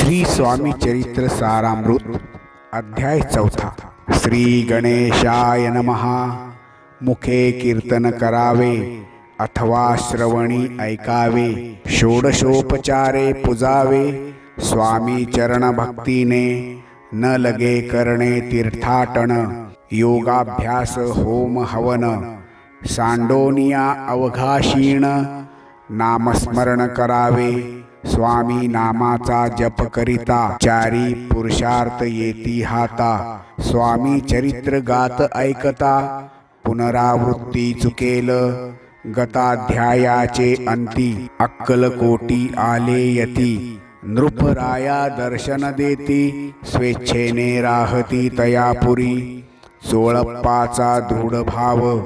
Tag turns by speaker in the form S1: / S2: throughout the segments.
S1: श्री स्वामी चरित्र सारामृत अध्याय 4. श्री गणेशाय नमः. मुखे कीर्तन करावे अथवा श्रवणी ऐकावे. षोडशोपचारे पुजावे स्वामी चरण भक्तीने. न लगे करणे तीर्थाटन. योगाभ्यास होम हवन. सांडोनिया अवघाशीण. नामस्मरण करावे स्वामी नामाचा जप करिता. चारी पुरुषार्थ येती हाता. स्वामी चरित्र गात ऐकता. पुनरावृत्ती चुकेल गताध्यायाचे अंती. अक्कलकोटी आले यती. नृपराया दर्शन देती. स्वेच्छेने राहती तयापुरी. चोळप्पाचा दृढ भाव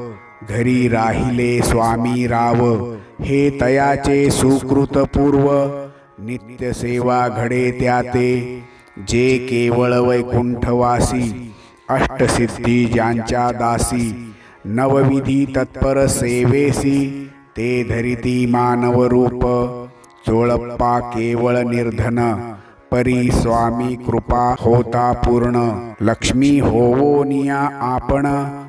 S1: घरी राहिले स्वामी राव. हे तयाचे सुकृत पूर्व. नित्य सेवा घडे त्याते. जे केवळ वैकुंठवासी. अष्टसिद्धी ज्यांच्या दासी. नवविधी तत्पर सेवेसी. ते धरिती मानव रूप. चोळप्पा केवळ निर्धन. परी स्वामी कृपा होता पूर्ण. लक्ष्मी होवोनिया आपण.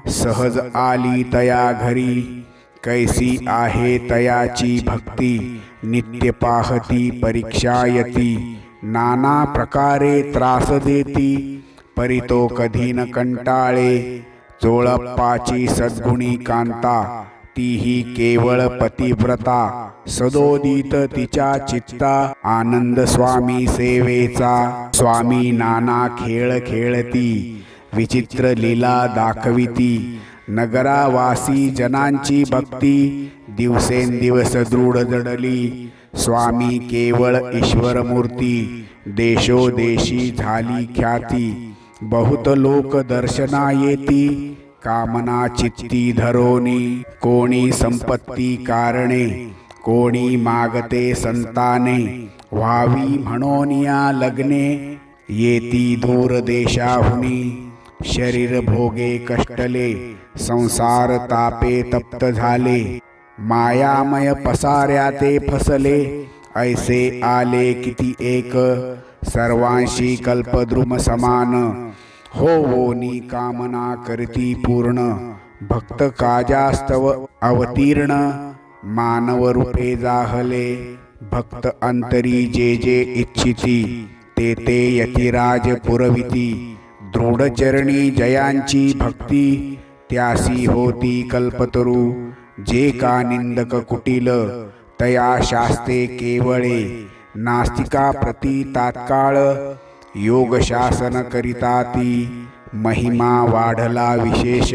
S1: सहज आली तया घरी. कैसी आहे तयाची भक्ती. नित्य पाहती परीक्षायती. नाना प्रकारे त्रास देती. परी तो कधी न कंटाळे. चोळप्पाची सद्गुणी कांता. तीही केवळ पतिव्रता. सदोदित तिच्या चित्ता. आनंद स्वामी सेवेचा. स्वामी नाना खेळ खेळती. विचित्र लीला दाखविती. नगरावासी जनांची भक्ती. दिवसेंदिवस दृढ जडली. स्वामी केवळ ईश्वर मूर्ती. देशोदेशी झाली ख्याती. बहुत लोक दर्शना येती. कामना चित्ती धरोनी. कोणी संपत्ती कारणे. कोणी मागते संताने. व्हावी म्हणोनिया लग्ने. येती दूर देशाहुनी. शरीर भोगे कष्टले. संसार तापे तप्त झाले. मायामय पसाऱ्या ते फसले. ऐसे आले किती एक. सर्वांशी कल्पद्रुम समान. होवोनी कामना करती पूर्ण. भक्त काजास्तव अवतीर्ण. मानव रूपे जाहले. भक्त अंतरी जे जे इच्छिती. ते ते यतिराज पुरविती. दृढचरणी जयांची भक्ती. त्यासी होती कल्पतरू. जे का निंदक कुटिल. तया शास्ते केवळे. नास्तिका प्रती तात्काळ. योग शासन करिता ती. महिमा वाढला विशेष.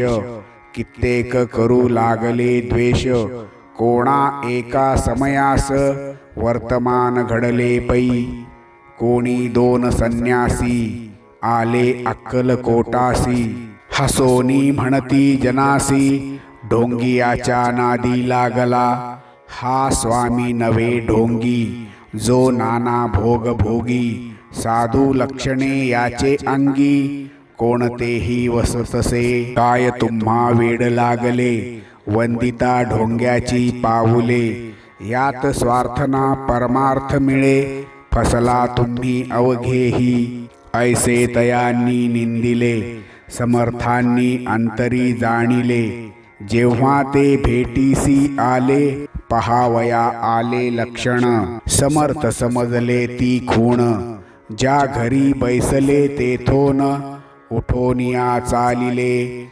S1: कित्येक करू लागले द्वेष. कोणा एका समयास वर्तमान घडले पै. कोणी दोन संन्यासी आले अक्कलकोटासी. हसोनी म्हणती जनासी. ढोंगियाच्या नादी लागला. हा स्वामी नवे ढोंगी. जो नाना भोग भोगी. साधू लक्षणे याचे अंगी. कोणतेही वसतसे. काय तुम्हा वेड लागले. वंदिता ढोंग्याची पाऊले. यात स्वार्थना परमार्थ मिळे. फसला तुम्ही अवघेही. ऐसे तयांनी निंदिले. समर्थांनी अंतरी जाणिले. जेव्हा ते भेटीसी आले. पहावया आले लक्षण. समर्थ समजले ती खूण. ज्या घरी बैसले तेथोन. उठोनिया चालिले.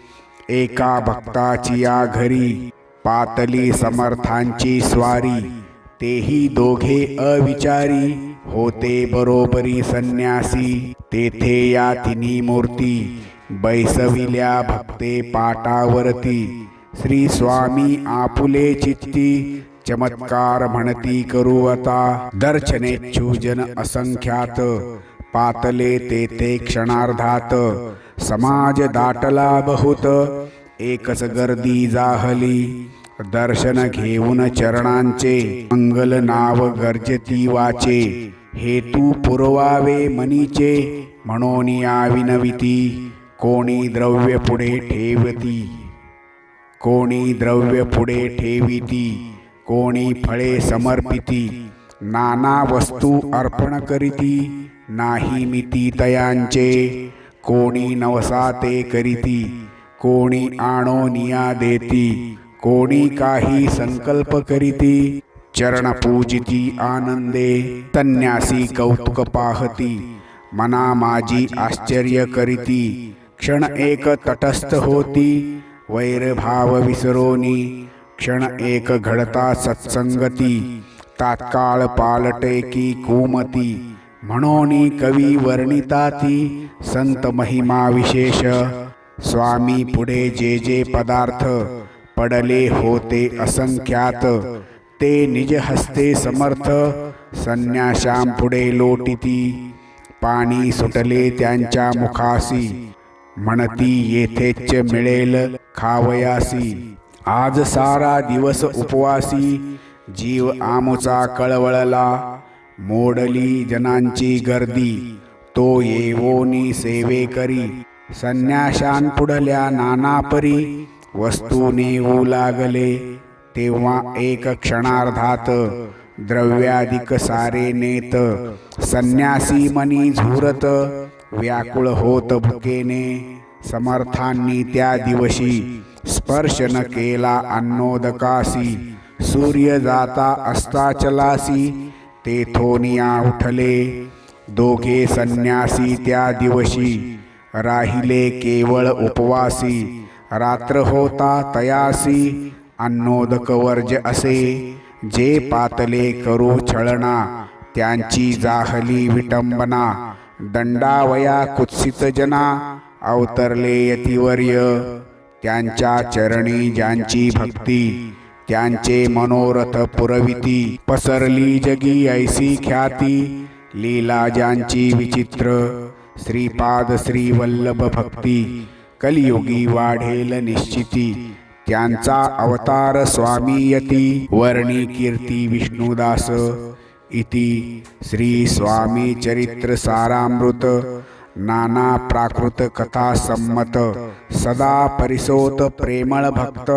S1: एका भक्ताची या घरी. पातली समर्थांची स्वारी. तेही दोघे अविचारी. होते बरोबरी संन्यासी. तेथे या तिन्ही मूर्ती. बैसविल्या भक्ते पाटावरती. श्री स्वामी आपुले चित्ती. चमत्कार म्हणती करू आता. दर्शनेच्छुजन असंख्यात. पातले तेथे क्षणार्धात. समाज दाटला बहुत. एकच गर्दी जाहली. दर्शन घेऊन चरणांचे. मंगल नाव गर्जती वाचे. हेतू पुरवावे मनीचे. म्हणून या विनविती. कोणी द्रव्य पुढे ठेवती. कोणी द्रव्य पुढे ठेविती. कोणी फळे समर्पिती. नाना वस्तू अर्पण करीती. नाही मिती तयांचे. कोणी नवसा ते करीती, कोणी आणोनिया देती, कोणी काही संकल्प करीती. चरण पूजिती आनंदे, संन्यासी कौतुक पाहती. मना माझी आश्चर्य करीती, क्षण एक तटस्थ होती. वैरभाव विसरोनी, क्षण एक घडता सत्संगती. तात्काळ पालटे की कुमती, म्हणोनी कवी वर्णिताती. संत महिमा विशेष, स्वामी पुढे जे जे पदार्थ. पडले होते असंख्यात, ते निज हस्ते समर्थ. संन्याशां पुढे लोटिती, पाणी सुटले त्यांच्या मुखासी. म्हणती येथेच मिळेल खावयासी. आज सारा दिवस उपवासी, जीव आमुचा कळवळला. मोडली जनांची गर्दी, तो येवोनी सेवे करी. संन्याशांपुढल्या नाना परी, वस्तू नेऊ लागले. तेव्हा एक क्षणार्धात, द्रव्याधिक सारे नेत. संन्यासी मनी झुरत, व्याकुळ होत भुकेने. समर्थांनी त्या दिवशी, स्पर्श न केला अन्नोदकासी. सूर्य जाता अस्ताचलासी, तेथोनिया उठले. दोघे संन्यासी त्या दिवशी, राहिले केवळ उपवासी. रात्र होता तयासी, अन्नोदक वर्ज असे. जे पातले करू छळना, त्यांची जाहली विटंबना. दंडावया कुत्सित जना, अवतरले यतिवर्य. त्यांच्या चरणी ज्यांची भक्ती, त्यांचे मनोरथ पुरविती. पसरली जगी ऐसी ख्याती, लीला ज्यांची विचित्र. श्रीपाद श्रीवल्लभ भक्ती, कलियुगी वाढेल निश्चिती. त्यांचा अवतार स्वामीयती, वर्णी कीर्ती विष्णुदास. इति श्री स्वामी चरित्र सारामृत, नाना प्राकृत कथा संमत. सदा परिसोत प्रेमळ भक्त,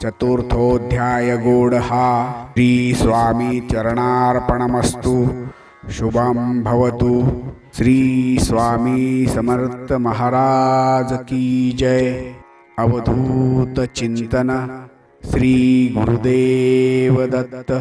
S1: चतुर्थोध्याय गोड हा. श्री स्वामी चरणार्पणमस्तु. शुभं भवतु. श्री स्वामी समर्थ महाराज की जय. अवधूत चिंतन. श्री गुरुदेव दत्त.